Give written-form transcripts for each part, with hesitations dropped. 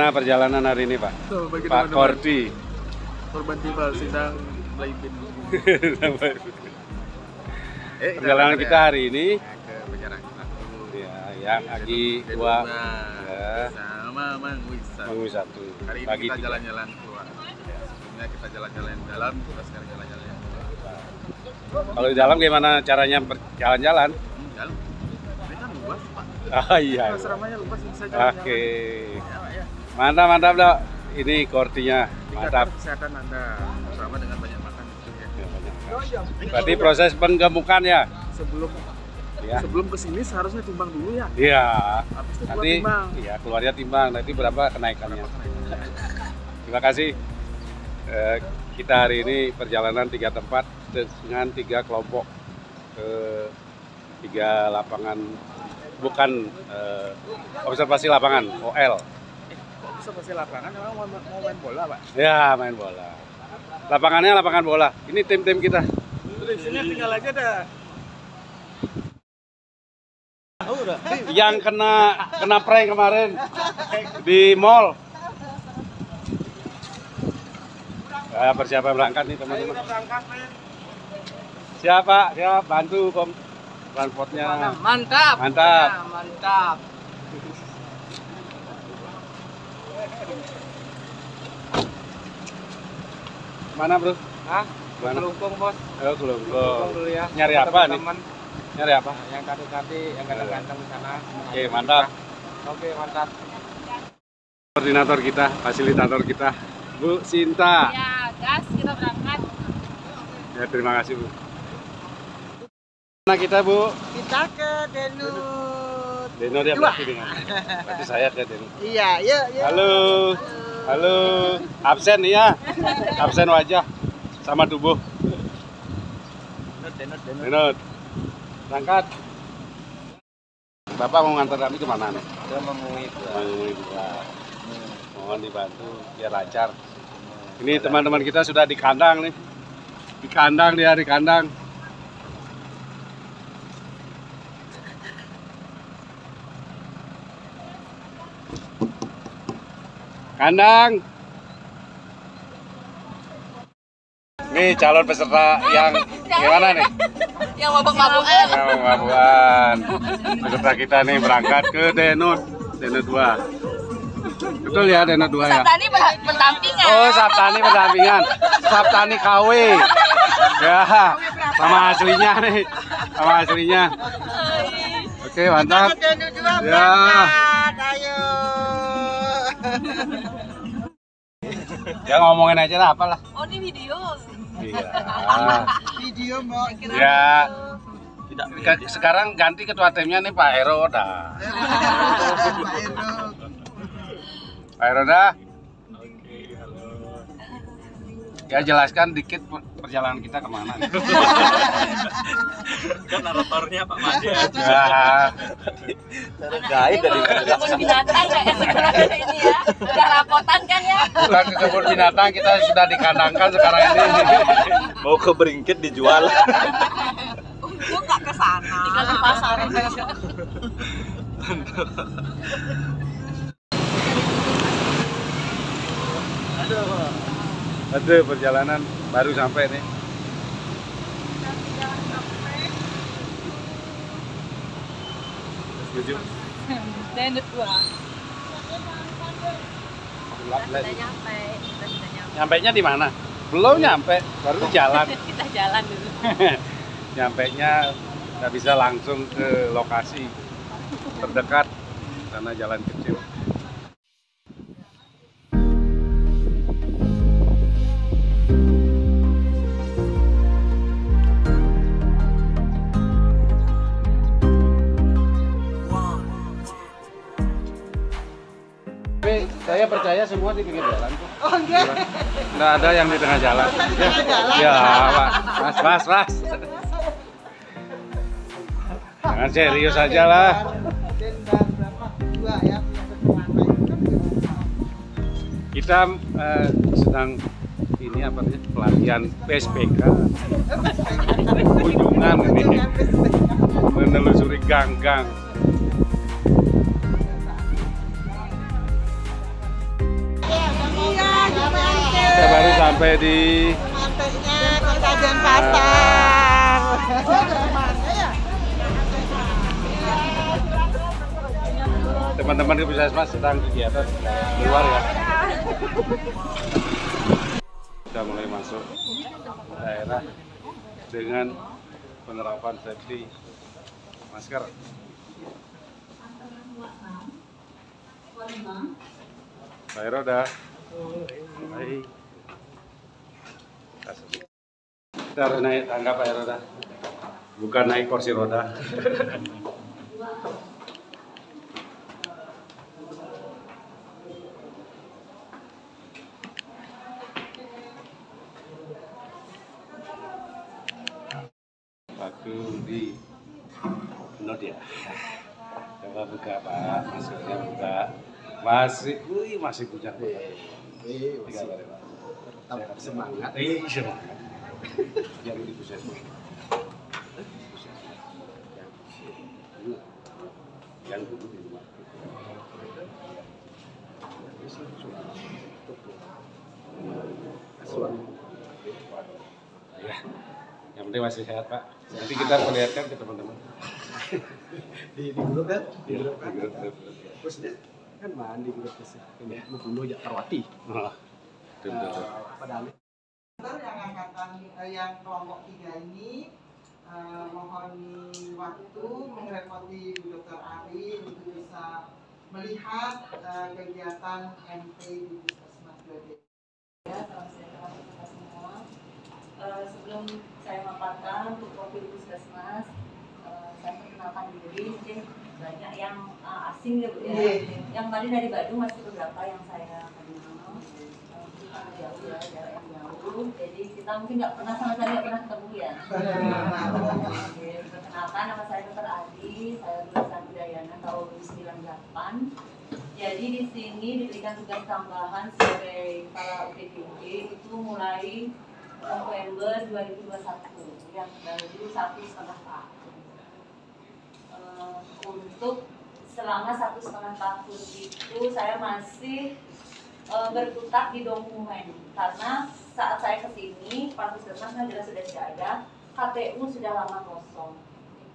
Gimana perjalanan hari ini, Pak? Pak Kordi. Korban tiba sidang Blaibin. Perjalanan kita hari ini Ke Penjarang ya, yang Agi 2 ya, sama Mang Wisata. Mang Wisata. Hari ini Pagi kita 3. jalan-jalan keluar. Sebelumnya kita jalan-jalan dalam, kita sekarang jalan-jalan. Kalau di dalam gimana caranya jalan-jalan? Jalan. Ini kan luas, Pak. Ah iya. Asramanya luas, bisa jalan-jalan. Oke. Ya. Mantap, mantap, Dok. Ini Kordinya. Mantap. Kesehatan Anda bersama dengan banyak makan. Ya, banyak. Berarti proses penggemukan ya? Sebelum kesini seharusnya timbang dulu ya. Iya. Habis itu keluar Nanti timbang. iya keluarnya timbang. Nanti berapa kenaikannya? Terima kasih. Kita hari ini perjalanan 3 tempat dengan 3 kelompok ke 3 lapangan, bukan observasi lapangan, OL. Observasi lapangan memang mau main bola, Pak. Ya, main bola. Lapangannya lapangan bola. Ini tim-tim kita. Di sini tinggal aja dah. Yang kena prank kemarin di mall. Ya, persiapan berangkat nih teman-teman. Siapa? Siap bantu transportnya. Mantap. Mantap. Ya, mantap. Mana, Bro? Hah? Mana? Kelungkung, Bos. Oh, Kelungkung. Dulu ya. Nyari apa nih? Teman-teman Nyari apa? yang tadi yang ganteng-ganteng di sana. Oke, mantap. Oke, mantap. Koordinator kita, fasilitator kita, Bu Sinta. Ya, gas, kita berangkat. Ya, terima kasih, Bu. Mana kita, Bu? Kita ke Denut. Deno dia berarti dengan. Berarti saya ke Deno. Iya, yuk. Halo. Halo. Absen ya. Absen wajah sama tubuh. Denut. Denut. Berangkat. Bapak mau ngantar kami kemana nih? Kita mengui Mangui 2. Mohon dibantu biar lancar. Ini teman-teman kita sudah di kandang nih. Di kandang dia, di kandang. Kandang. Nih calon peserta yang gimana nih? Yang mabuk-mabukan. Yang mabuk-mabukan. Peserta kita nih berangkat ke Denut 2. Betul ya, Denut 2 ya? Sabtani berdampingan. Oh, Sabtani berdampingan. Sabtani KW. Ya, sama aslinya nih. Sama aslinya. Oke, mantap. Ya. Ayo. Ya ngomongin aja lah apalah. Oh, ini video. Iya. Video mau Ya. Sekarang ganti ketua timnya nih Pak Ero dah. Pak Ero dah. Oke, halo. Ya jelaskan dikit perjalanan kita kemana. Kan naratornya Pak Made. Ya. Gaib dari Kebun binatang kayak sekarang ini ya. Udah rapotan kan ya? Bukan ke kebun binatang, kita sudah dikandangkan sekarang ini. Mau ke Beringkit dijual. Untung nggak ke sana. Tinggal di pasar. Aduh, perjalanan baru sampai nih. Setuju? Denut 2. Gelap, Udah Len. nyampe. Nyampainya di mana? Belum nyampe, baru jalan. Kita jalan dulu. Nyampainya nggak bisa langsung ke lokasi terdekat karena jalan kecil. Tapi saya percaya semua di pinggir jalan tuh. Oh enggak. Nggak ada yang di tengah jalan. Ya, Pak. Mas. Jangan serius aja lah. Kita sedang ini apa namanya pelatihan PSPK. Kunjungan ini menelusuri gang-gang. sampai di Mantepnya Kertajaan Pasar. teman-teman di Puskesmas sedang kegiatan di luar ya. Sudah mulai masuk daerah dengan penerapan safety masker. Pak Roda. Baik. Kita harus naik tangga Pak Roda. Bukan naik kursi roda. Vakum di not ya. Coba buka Pak, masuknya buka. Masih punya. Tetap semangat. Semangat. Jangan di Puskesmas. Yang dulu di rumah. Ya, yang penting masih sehat Pak. Nanti kita perlihatkan ke teman-teman. Di grup kan? Di grup. Terus dia kan mandi grup kesehatan ya, bunuh ya Tarwati. Oh, betul. Padahal Yang angkatan yang kelompok 3 ini mohon waktu merepoti Bu Dr. Ari untuk bisa melihat kegiatan MP di Puskesmas Glodek. Ya, salam sejahtera untuk kita semua. Sebelum saya memaparkan untuk profil Puskesmas, saya perkenalkan diri. Mungkin banyak yang asing ya Bu ya. Yang tadi dari Bandung masih beberapa yang saya kenal. Kita jauh ya, jarak yang jauh. Jadi kita mungkin nggak pernah sama sekali nggak pernah ketemu ya. Oke, perkenalkan nama saya Dr. Adi. Saya lulusan Udayana tahun 98. Jadi di sini diberikan tugas tambahan sebagai kepala UPDG itu mulai November 2021 yang baru 1,5 tahun. Untuk selama 1,5 tahun itu saya masih berkutat di dokumen karena saat saya kesini Pak Puskesmas kan jelas sudah tidak ada, KPU sudah lama kosong.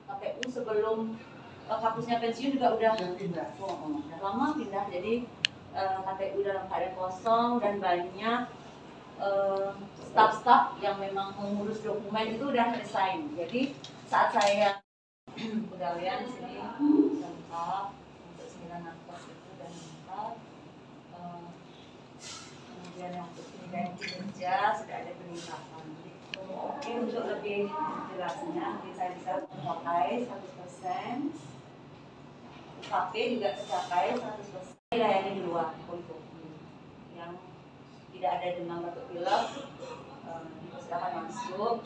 KPU sebelum kapusnya pensiun juga udah lama pindah, jadi KPU dalam keadaan kosong dan banyak staf-staf yang memang mengurus dokumen itu udah resign. Jadi saat saya pegawaian sini lengkap untuk 9 nakes itu dan lengkap, kemudian yang untuk penilaian kinerja sudah ada peningkatan. Oke, untuk lebih jelasnya saya bisa mencapai 100%. UKP juga tercapai 100%. Dilayani di luar untuk yang tidak ada demam batuk pilek, silakan masuk.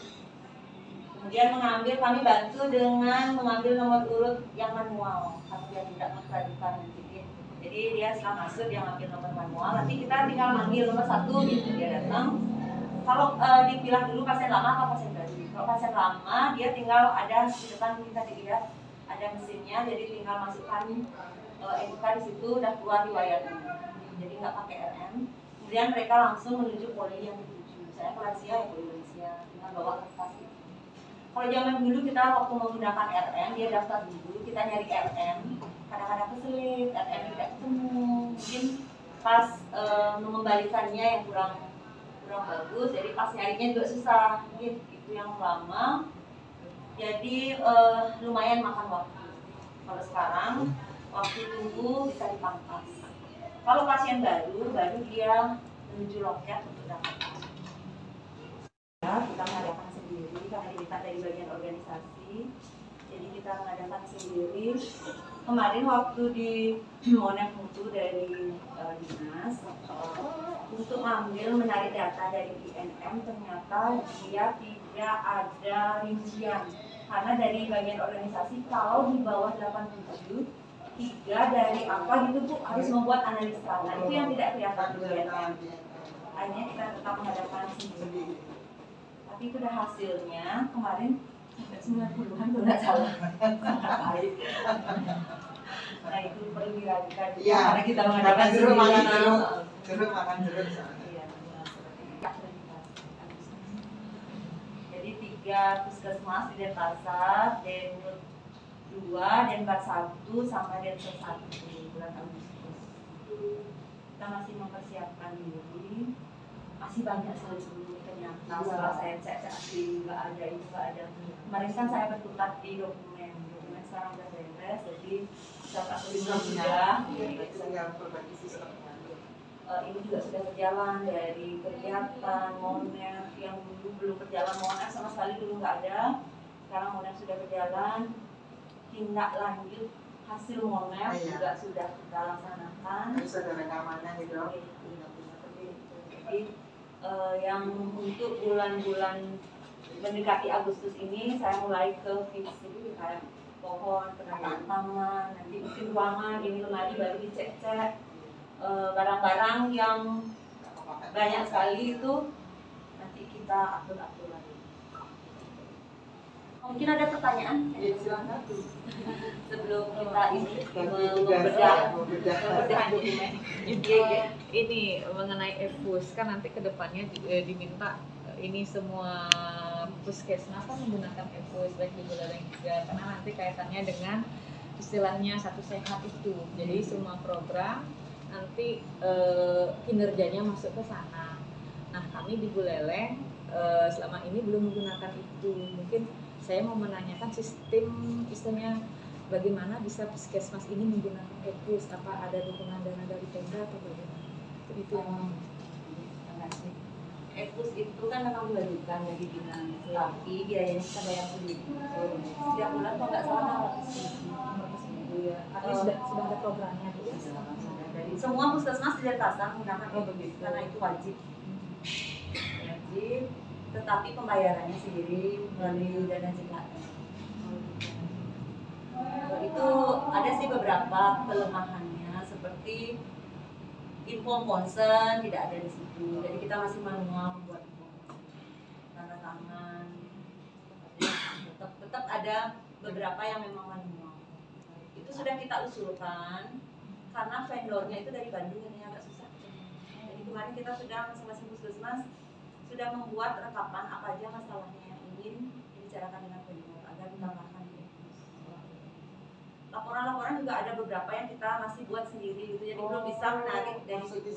Kemudian kami bantu dengan mengambil nomor urut yang manual karena dia tidak mengkreditkan tiket. Jadi dia setelah masuk dia ngambil nomor manual, nanti kita tinggal manggil nomor 1 gitu, dia datang. Kalau dipilah dulu pasien lama apa pasien baru. Kalau pasien lama dia tinggal ada di depan kita dilihat ada mesinnya, jadi tinggal masukkan NK di situ udah keluar riwayatnya. Jadi nggak pakai RM. Kemudian mereka langsung menuju poli yang dituju. Saya ke lansia ya poli lansia dengan bawa kertas itu. Kalau zaman dulu kita waktu menggunakan RM, dia daftar dulu, kita nyari RM. Kadang-kadang kesulit, RM tidak ketemu. Mungkin pas mengembalikannya yang kurang bagus, jadi pas nyarinya juga susah. Mungkin itu yang lama. Jadi lumayan makan waktu. Kalau sekarang waktu tunggu bisa dipangkas. Kalau pasien baru dia menuju loket untuk dapat. Ya, kita mengadakan sendiri karena diminta dari bagian organisasi. Jadi kita mengadakan sendiri. Kemarin waktu di Monek Mutu dari dinas untuk menarik data dari INM, ternyata dia tidak ada rincian. Karena dari bagian organisasi kalau di bawah 87 3 dari apa gitu Bu harus membuat analisa. Nah itu yang tidak kelihatan di INM. Akhirnya kita tetap mengadakan sendiri. Tapi itu udah hasilnya kemarin sampai 90-an tuh nggak salah. Baik. Nah itu perlu diragukan juga karena kita mengadakan sendiri. Jeruk makan jeruk. Iya, seperti itu. 3 puskesmas di Denpasar, Denpasar 2, Denpasar 1, sama Denpasar 1 bulan Agustus. Kita masih mempersiapkan diri, masih banyak sekali sebelum ternyata setelah saya cek nggak ada itu, nggak ada. Kemarin kan saya berkutat di dokumen sekarang udah beres, jadi kita sudah tinggal perbaiki sistemnya. Ini juga sudah berjalan dari kegiatan Moner yang dulu belum berjalan, Moner sama sekali dulu nggak ada, sekarang Moner sudah berjalan, tindak lanjut hasil Moner juga sudah kita laksanakan. Harus ada rekamannya gitu. Jadi yang untuk bulan-bulan mendekati Agustus ini saya mulai ke fisik kayak pohon, penataan taman, nanti mungkin ruangan, ini lemari baru dicek-cek. Barang-barang yang banyak sekali itu nanti kita atur-atur lagi. Mungkin ada pertanyaan? Ya, silakan. Sebelum kita ini membedah dokumen. Ini mengenai EPUS kan nanti kedepannya diminta ini semua puskesmas kan menggunakan EPUS baik di Buleleng juga, karena nanti kaitannya dengan istilahnya satu sehat itu. Jadi semua program nanti kinerjanya masuk ke sana. Nah, kami di Buleleng selama ini belum menggunakan itu. Mungkin saya mau menanyakan sistem istilahnya bagaimana bisa puskesmas ini menggunakan EPUS, apa ada dukungan dana dari Pemda atau bagaimana? Itu yang EPUS itu kan memang diwajibkan dari dinas, tapi biayanya kita bayar sendiri. Setiap bulan kalau nggak salah 600.000 ya. artinya sudah ada programnya Bu ya? Dari semua puskesmas di Denpasar menggunakan EPUS karena itu wajib. Wajib, tetapi pembayarannya sendiri melalui dana JKN. Itu ada sih beberapa kelemahannya seperti info concern tidak ada di situ, jadi kita masih manual membuat info tanda tangan. Tetap ada beberapa yang memang manual. Itu sudah kita usulkan karena vendornya itu dari Bandung, ini agak susah. Jadi kemarin kita sudah masing-masing puskesmas sudah membuat rekapan apa aja masalahnya yang ingin dibicarakan dengan vendor agar ditambahkan di EPUS. Laporan-laporan juga ada beberapa yang kita masih buat sendiri gitu, jadi belum bisa menarik dari situ.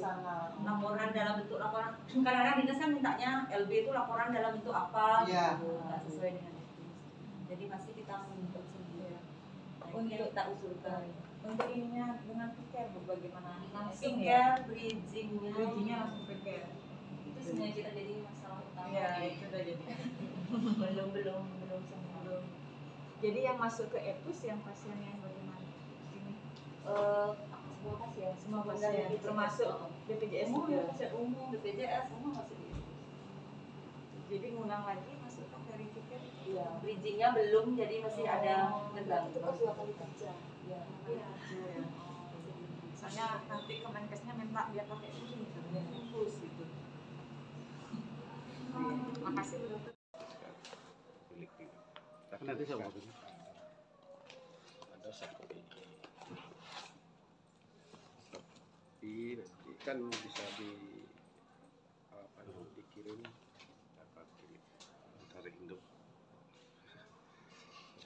Laporan dalam bentuk laporan, kadang-kadang dinas kan mintanya LB itu laporan dalam bentuk apa gitu, nggak sesuai dengan EPUS. Jadi masih kita membentuk sendiri. Nah, ini yang kita usulkan. Untuk ininya dengan pikir Bu, bagaimana langsung Care, bridgingnya langsung pikir. itu sebenarnya kita jadi masalah utama. Iya, itu udah jadi. belum semua. Jadi yang masuk ke EPUS yang pasien yang bagaimana? Ini Semua pasien, semua pasien termasuk BPJS umum, juga. pasien umum, BPJS semua masih di EPUS. Jadi ngulang lagi masukkan dari tiket. Iya, bridgingnya belum, jadi masih ada kendala. Itu kan 2 kali kerja. Iya. Misalnya nanti Kemenkesnya minta biar pakai ini, EPUS gitu. Makasih Bu Dokter. Tapi nanti saya mau Ada seperti nanti kan bisa dikirim dapat dari Indo.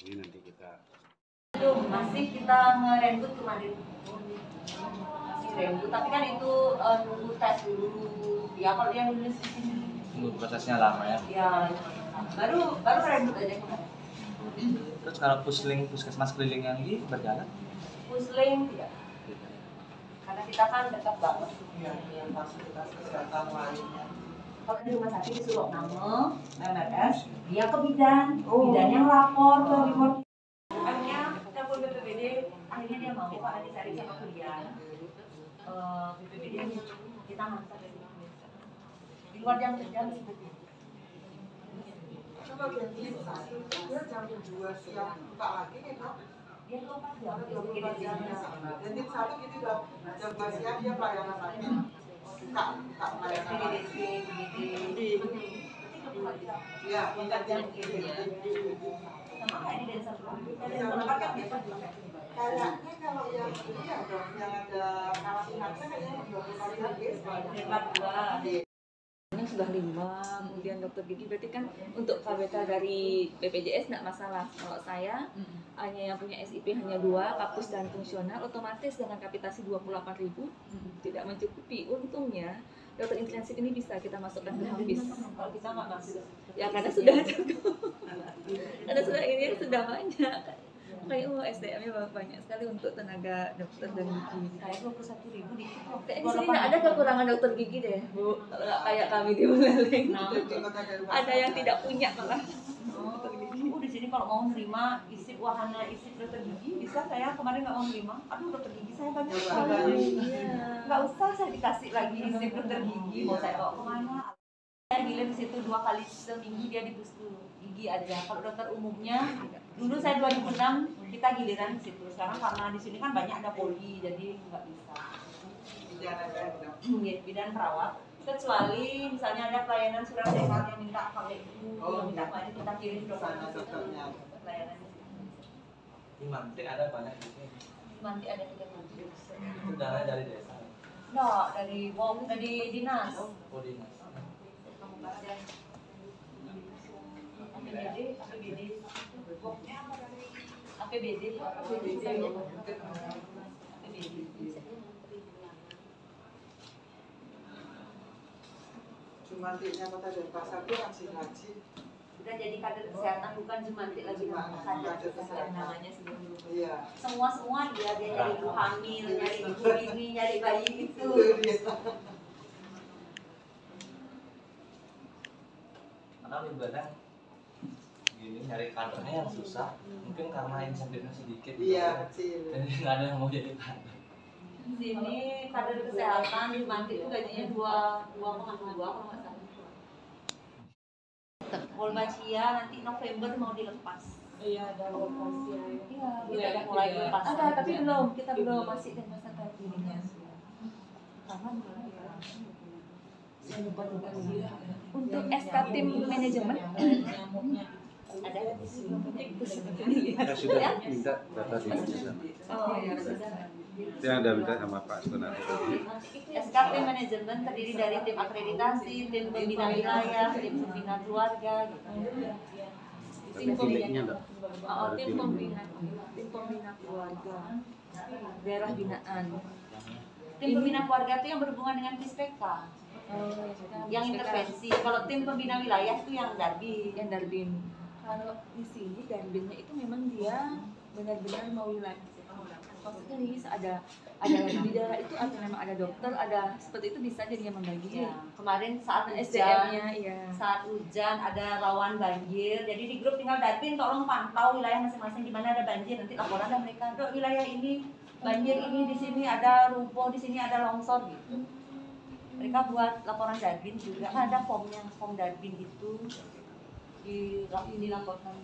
Ini nanti kita Belum, masih kita ngerembut kemarin. Masih rembut, tapi kan itu nunggu tes dulu. Ya kalau yang nulis di sini. Tunggu prosesnya lama ya. Ya, baru rembut aja kemarin. Terus kalau pusling puskesmas keliling yang ini berjalan? Pusling tidak. Karena kita kan dekat banget. Iya, dengan fasilitas kesehatan lainnya. Kalau di rumah sakit disuruh nama, MRS, dia ke bidan. Bidan yang lapor ke report. Akhirnya telepon BPBD, akhirnya dia mau Pak dicari sama kuliah. BPBD kita masak dari di luar jam kerja seperti itu. Coba ganti satu, dia jam 2 siang buka lagi nih Dok. Dia 24 jam. Ganti satu gitu Dok, jam 2 siang dia pelayanan lagi. Buka pelayanan lagi. Iya, buka jam Sama kayak di desa tempat kan biasa dipakai. kayaknya kalau yang ini ya Dok, yang ada karantina kayaknya 20 kali lagi. Debat 2. yang sudah 5, kemudian dokter gigi berarti kan untuk KBK dari BPJS nggak masalah. Kalau saya hanya yang punya SIP hanya 2, kapus dan fungsional, otomatis dengan kapitasi 28.000 tidak mencukupi. Untungnya dokter intensif ini bisa kita masukkan ke habis. Kalau kita nggak masuk. Ya karena sudah cukup. Karena sudah ini sudah banyak. Kayak SDM-nya banyak sekali untuk tenaga dokter dan gigi. Kayak 21.000 di Kayaknya di sini nggak ada kekurangan dokter gigi deh, Bu. Kalau nggak kayak kami di Buleleng. Ada yang tidak punya malah. Oh, di sini kalau mau nerima isi wahana isi dokter gigi bisa. Saya kemarin nggak mau nerima. Aduh, dokter gigi saya banyak sekali. Nggak usah saya dikasih lagi isi dokter gigi. Mau saya bawa kemana? Saya gilir di situ 2 kali seminggu dia di busku gigi aja. Kalau dokter umumnya dulu saya 2006 kita giliran di situ. Sekarang karena di sini kan banyak ada poli jadi nggak bisa. Bidan perawat. Kecuali misalnya ada pelayanan surat sehat yang minta kalau itu yang minta apa kita kirim dokternya pelayanan di sini. Di Mantik ada banyak di sini. Nanti ada 3 kunci. Itu dana dari desa. Nggak, dari dinas. Oh, dinas. Kabupaten. APBD. Jumantiknya Kota Denpasar itu masih haji. Udah jadi kader kesehatan bukan jumantik lagi kader kesehatan. Namanya sebelum berubah. Iya. Semua dia nyari ibu hamil, nyari ibu ini, nyari bayi itu. Karena ibadah gini nyari kadernya yang susah. Mungkin karena insentifnya sedikit. Iya, kecil. Jadi nggak ada yang mau jadi kader. Sini kader kesehatan di Mantik itu gajinya 2,2 kalau nggak salah. Polbacia nanti November mau dilepas. Iya, ada lokasi. Iya, kita mulai lepas. Ada, tapi belum. Kita belum masih dan masa ininya. Saya lupa juga dia. Untuk SK tim manajemen Ada di sini. Ya sudah minta data di sana. Oh ya, sudah. Itu yang Anda minta sama Pak Sunardi. SKP manajemen terdiri dari tim akreditasi, tim pembina wilayah, tim pembina keluarga, gitu. Tim pembina enggak? Oh, tim pembina keluarga, daerah binaan. Tim pembina keluarga itu yang berhubungan dengan PISPK, yang intervensi. Kalau tim pembina wilayah itu yang Darbin. Yang Darbin. Kalau di sini Darbinnya itu memang dia benar-benar mau wilayah. Maksudnya nih ada di daerah itu ada memang ada dokter, ada seperti itu bisa jadinya membagi. Ya, kemarin saat SDM-nya hujan, iya. saat hujan ada rawan banjir, jadi di grup tinggal Darbin tolong pantau wilayah masing-masing di mana ada banjir, nanti laporan ada mereka, Dok, wilayah ini banjir ini, di sini ada rumput, di sini ada longsor gitu. Mereka buat laporan Darbin juga, kan ada formnya, form Darbin itu dilaporkan,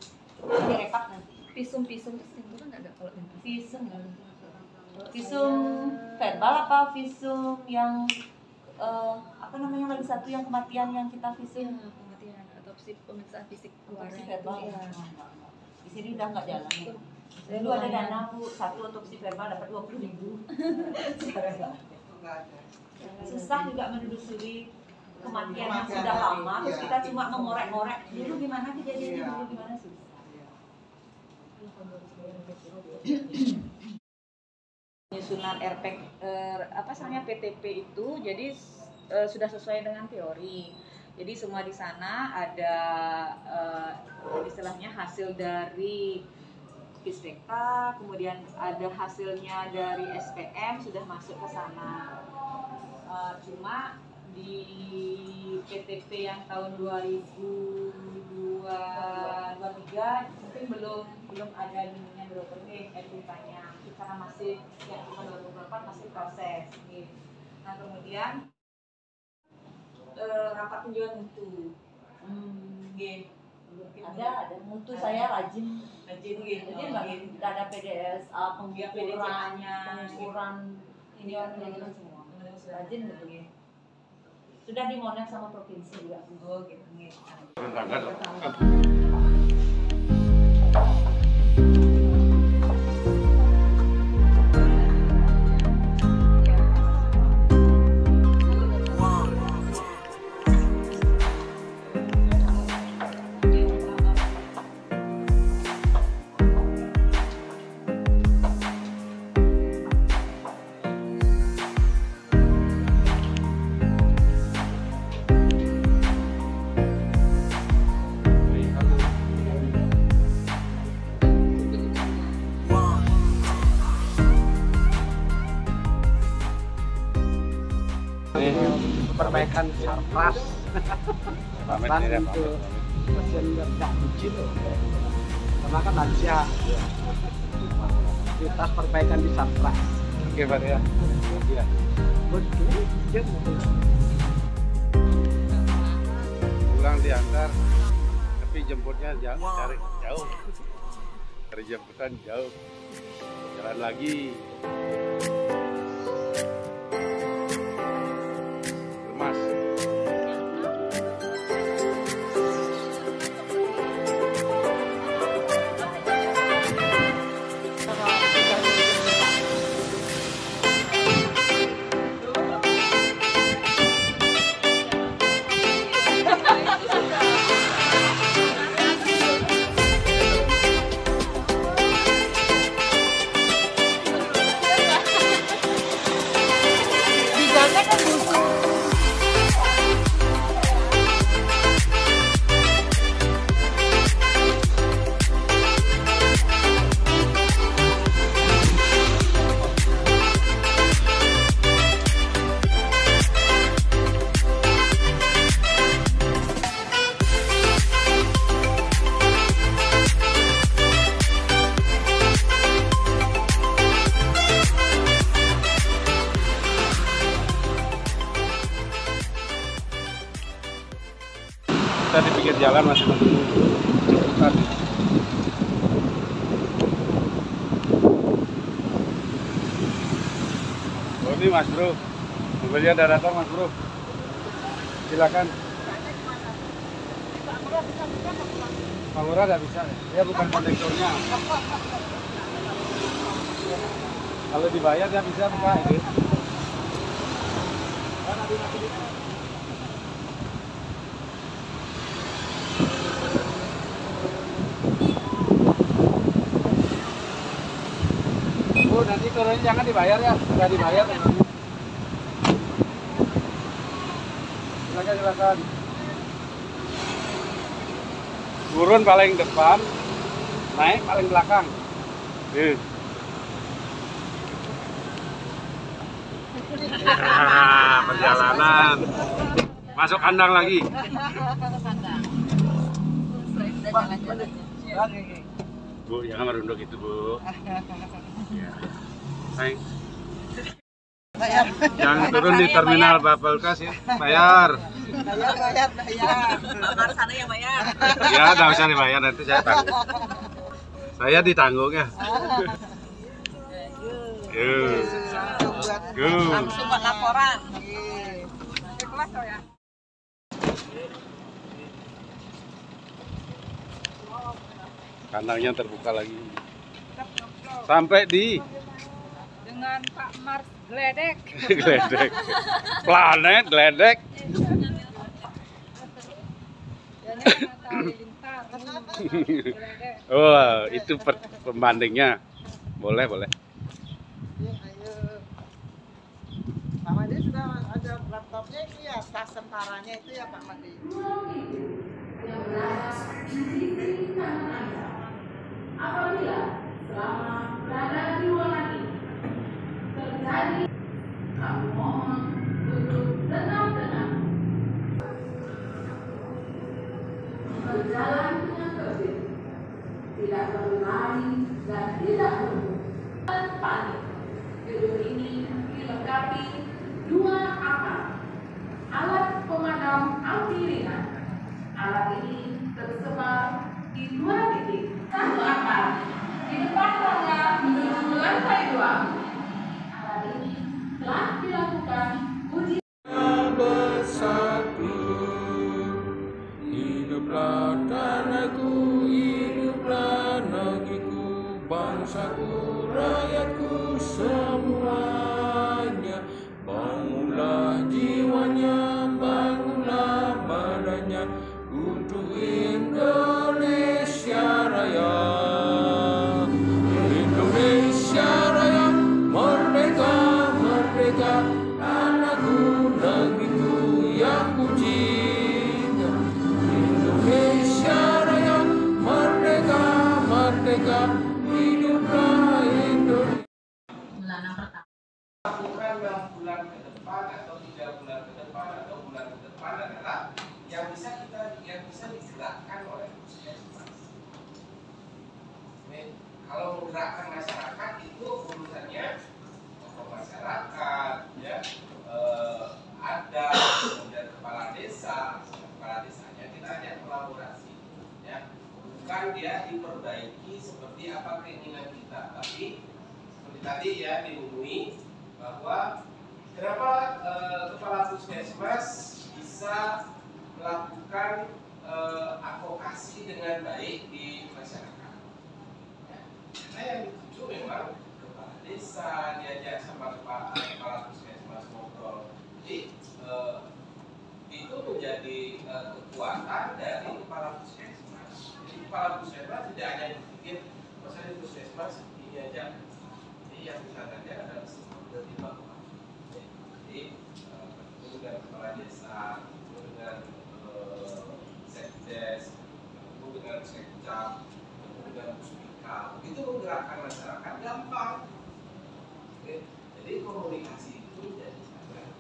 direkap nanti. Visum tertentu kan ada kalau Visum verbal apa visum yang apa namanya lagi satu yang kematian yang kita visum kematian atau pemeriksaan fisik otopsi kemarin verbal itu, ya. Di sini udah nggak jalan ya. Dulu ada dana Bu, satu otopsi verbal dapat 20.000. Sekarang nggak ada. Susah juga menelusuri kematian yang sudah lama, terus kita cuma mengorek-ngorek dulu gimana kejadiannya, dulu gimana susah. penyusunan RPK PTP itu jadi sudah sesuai dengan teori. Jadi semua di sana ada istilahnya hasil dari PISPK, kemudian ada hasilnya dari SPM sudah masuk ke sana. Cuma di PTP yang tahun 2023 mungkin belum ada ininya FUK-nya karena masih yang kita 2024 masih proses gitu. Nah kemudian rapat penjualan mutu Ada mutu saya rajin gitu. Jadi nggak ada PDSA, pengukuran ini orang semua. Rajin gitu ya. Sudah dimonet sama provinsi juga. oh gitu gitu. perbaikan sarpras. Pamit Pesan ya, untuk pamit. pasien yang tidak bucin loh. Karena kan lansia. Kita perbaikan di sarpras. Oke Pak ya. Iya. Pulang diantar, tapi jemputnya jauh, jauh. Dari jemputan jauh. Jalan lagi. Lemas. Kita di pinggir jalan masih menunggu jemputan. Oh ini Mas Bro, mobilnya udah datang Mas Bro. Silakan. Pak Lurah nggak bisa, dia bukan kondektornya. Kalau dibayar dia bisa buka ini. Bu, nanti turunnya jangan dibayar ya, nggak dibayar. Silakan, silakan. Turun paling depan, naik paling belakang. Perjalanan. Masuk kandang lagi. Bu, jangan merunduk itu, Bu. Ya. Baik. Yang turun di terminal Bapelkas ya, bayar. Bayar. Kamar sana yang bayar. Ya, nggak usah dibayar, nanti saya tanggung. Saya ditanggung ya. Yuk. Langsung buat laporan. Kelas ya. Kandangnya terbuka lagi. Sampai di Dengan Pak Mars Gledek. Gledek. Planet Gledek. Oh, itu pembandingnya. Boleh, boleh. Pak Madi sudah ada laptopnya itu ya, tas tentaranya itu ya Pak Madi. Apabila selama berada di ruangan ini terjadi, kami mohon untuk tenang-tenang berjalan dengan tertib, tidak berlari dan tidak panik. Gedung ini dilengkapi 2 alat pemadam api ringan. Alat ini tersebar di 2 titik. 1 alat di depan tangga menuju lantai 2. Alat ini telah dilakukan uji. Bersatu, hiduplah tanahku, hiduplah negeriku, bangsaku, rakyatku semuanya. Bangunlah jiwanya, bangunlah badannya. menggerakkan masyarakat itu urusannya tokoh masyarakat, ya, ada kemudian kepala desanya kita ajak kolaborasi, ya, bukan dia diperbaiki seperti apa keinginan kita, tapi seperti tadi ya diumumi bahwa kenapa kepala puskesmas bisa melakukan advokasi dengan baik di masyarakat. Ya, karena yang dituju memang kepala desa, diajak sama kepala puskesmas ngobrol. Jadi itu menjadi kekuatan dari kepala puskesmas. Jadi kepala puskesmas tidak hanya berpikir masalah puskesmas ini aja. Jadi yang usahakannya adalah semuanya di bawah. Jadi dengan kepala desa, dengan sekdes, dengan sekcap, dengan puspika, itu menggerakkan masyarakat gampang. Jadi komunikasi itu jadi sangat.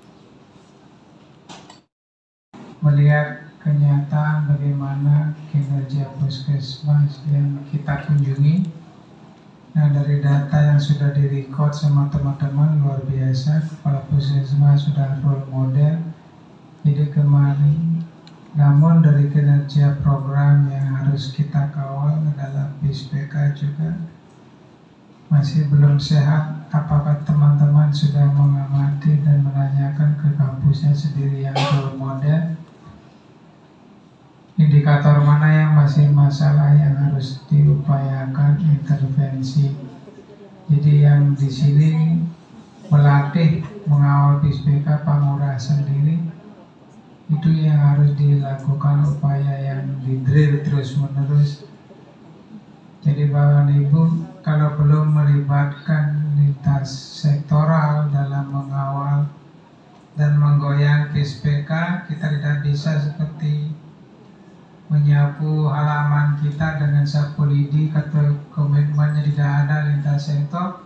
Melihat kenyataan bagaimana kinerja puskesmas yang kita kunjungi, nah dari data yang sudah direcord sama teman-teman luar biasa, kepala puskesmas sudah role model. Jadi kemarin, namun dari kinerja program yang harus kita kawal adalah PISPK juga masih belum sehat. Apakah teman-teman sudah mengamati dan menanyakan ke kampusnya sendiri yang role model? Indikator mana yang masih masalah yang harus diupayakan intervensi? Jadi yang di sini melatih mengawal PISPK Pangurah sendiri, itu yang harus dilakukan upaya yang di-drill terus-menerus. Jadi Bapak dan Ibu, kalau belum melibatkan lintas sektoral dalam mengawal dan menggoyang PISPK, kita tidak bisa seperti menyapu halaman kita dengan sapu lidi atau komitmennya tidak ada lintas sektor.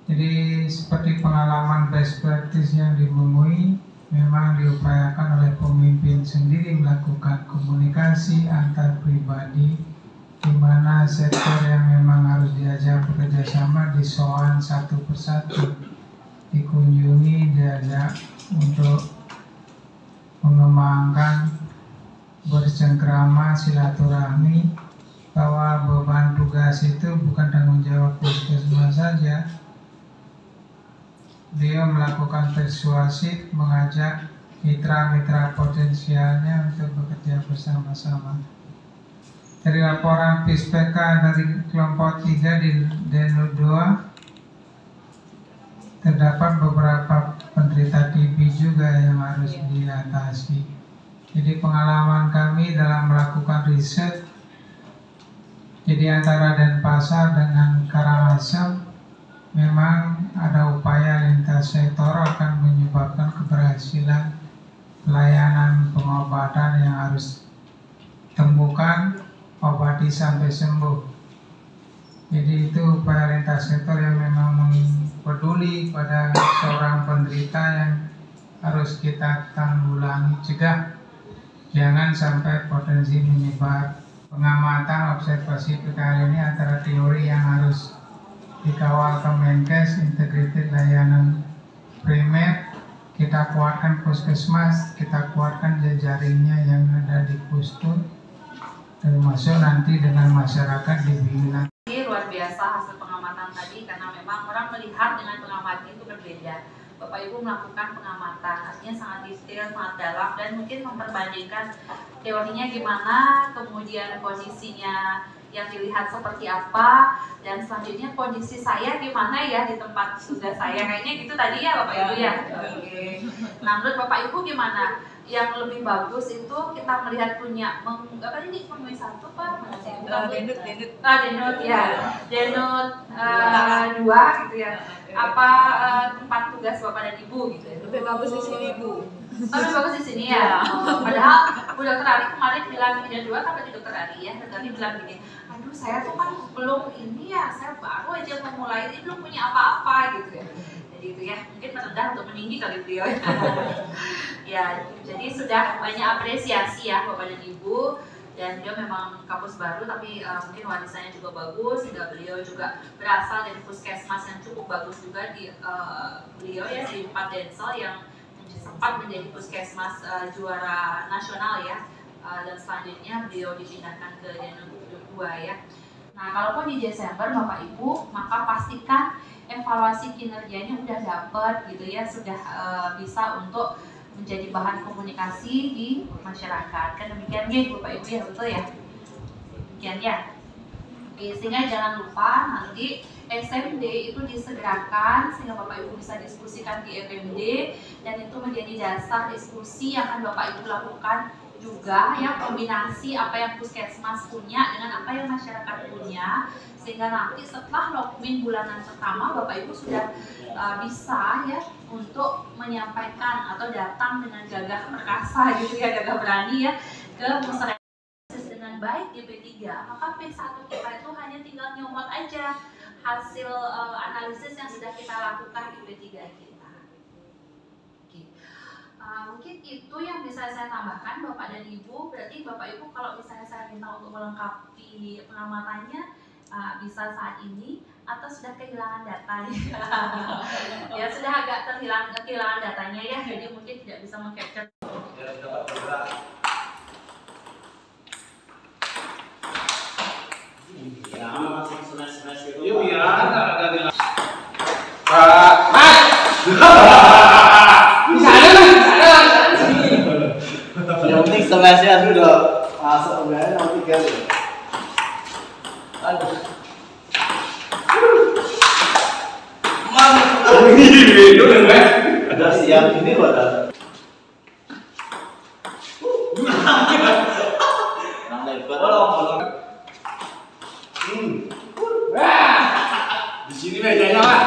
Jadi seperti pengalaman best practice yang dimumui, memang diupayakan oleh pemimpin sendiri melakukan komunikasi antar pribadi, di mana sektor yang memang harus diajak bekerja sama disoan satu persatu, dikunjungi, diajak untuk mengembangkan, bercengkrama, silaturahmi, bahwa beban tugas itu bukan tanggung jawab puskesmas saja. Dia melakukan persuasif, mengajak mitra-mitra potensialnya untuk bekerja bersama-sama. Dari laporan PISPK dari kelompok 3 di Denu 2, terdapat beberapa penderita TB juga yang harus diatasi. Jadi pengalaman kami dalam melakukan riset, jadi antara Denpasar dengan Karangasem, memang ada upaya lintas sektor akan menyebabkan keberhasilan pelayanan pengobatan yang harus temukan, obati sampai sembuh. Jadi itu upaya lintas sektor yang memang peduli pada seorang penderita yang harus kita tanggulangi, cegah. Jangan sampai potensi menyebar. Pengamatan observasi PKL ini antara teori yang harus dikawal Kemenkes, integrated layanan primer, kita kuatkan puskesmas, kita kuatkan jejaringnya yang ada di Pustu, termasuk nanti dengan masyarakat dibina. Ini luar biasa hasil pengamatan tadi, karena memang orang melihat dengan pengamatan itu berbeda. Bapak Ibu melakukan pengamatan, artinya sangat detail, sangat dalam, dan mungkin memperbandingkan teorinya gimana, kemudian kondisinya yang dilihat seperti apa, dan selanjutnya kondisi saya gimana ya di tempat tugas saya, kayaknya gitu tadi ya Bapak Ibu ya. Oke. Nah menurut Bapak Ibu gimana? Yang lebih bagus itu kita melihat punya apa ini memenuhi satu Pak? Denut ya, Denut 2 gitu ya. Apa tempat tugas Bapak dan Ibu gitu ya? Lebih bagus di sini Bu. Lebih bagus di sini ya. Padahal Bu Dokter Ali kemarin bilang Denut 2 kan tadi Dokter Ali ya, tadi bilang gini, aduh saya tuh kan belum ini ya, saya baru aja memulai ini, belum punya apa-apa gitu ya. Jadi itu ya, mungkin merendah untuk meninggi kali beliau ya. Ya, jadi sudah banyak apresiasi ya Bapak dan Ibu. dan dia memang kampus baru tapi mungkin warisannya juga bagus sehingga beliau juga berasal dari puskesmas yang cukup bagus juga di beliau ya di Pak Densel yang sempat menjadi puskesmas juara nasional ya, dan selanjutnya beliau dipindahkan ke Danau 2 ya. Nah, kalaupun di Desember Bapak Ibu, maka pastikan evaluasi kinerjanya udah dapat gitu ya, sudah bisa untuk menjadi bahan komunikasi di masyarakat. Kan demikian ya Bapak Ibu ya, betul ya? Demikian ya. Oke, sehingga jangan lupa nanti SMD itu disegerakan sehingga Bapak Ibu bisa diskusikan di FMD, dan itu menjadi dasar diskusi yang akan Bapak Ibu lakukan juga ya, kombinasi apa yang puskesmas punya dengan apa yang masyarakat punya, sehingga nanti setelah lokmin bulanan pertama Bapak Ibu sudah bisa ya untuk menyampaikan atau datang dengan gagah perkasa gitu ya, gagah berani ya ke musrek dengan baik di P3, maka P1 kita itu hanya tinggal nyomot aja hasil analisis yang sudah kita lakukan di P3 kita. Mungkin itu yang bisa saya tambahkan Bapak dan Ibu. Berarti Bapak Ibu kalau misalnya saya minta untuk melengkapi pengamatannya bisa saat ini atau sudah kehilangan data ya sudah agak kehilangan datanya ya, jadi mungkin tidak bisa mengcapture. Yang penting semesnya sudah masuk udah nomor 3 tuh. Aduh. Udah siap ini udah. Nang lebar. Di sini mejanya Pak.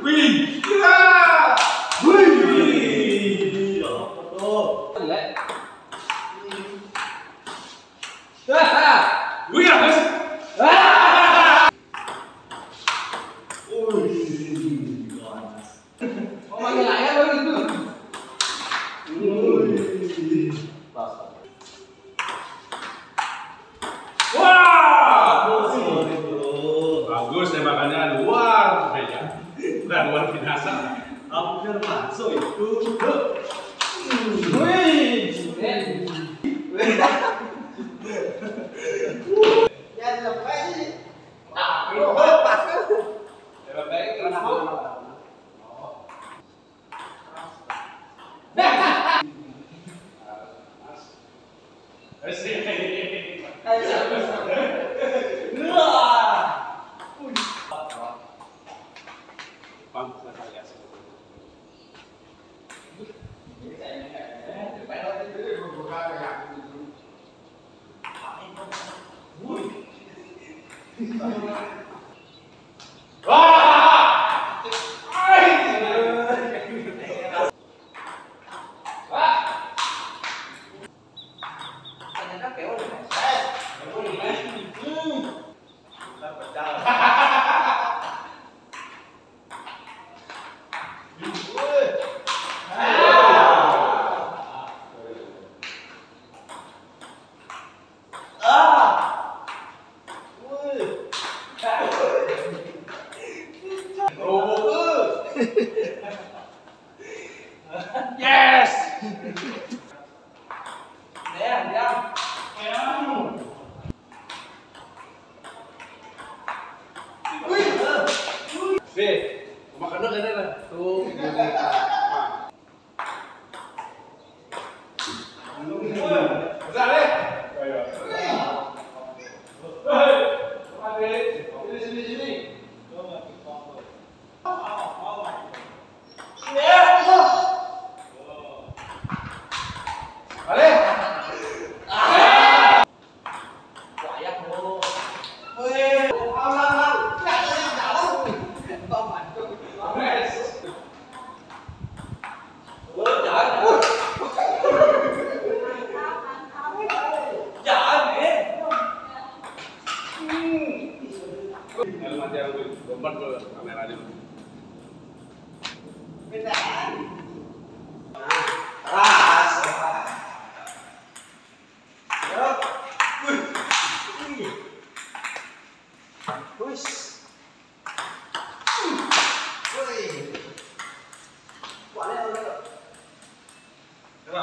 Wih. Bagus tembakannya luar biasa, luar biasa. Hampir masuk itu. Wih, ya lepas sih. Lepas kan? Lepas kenapa?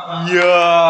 Iya.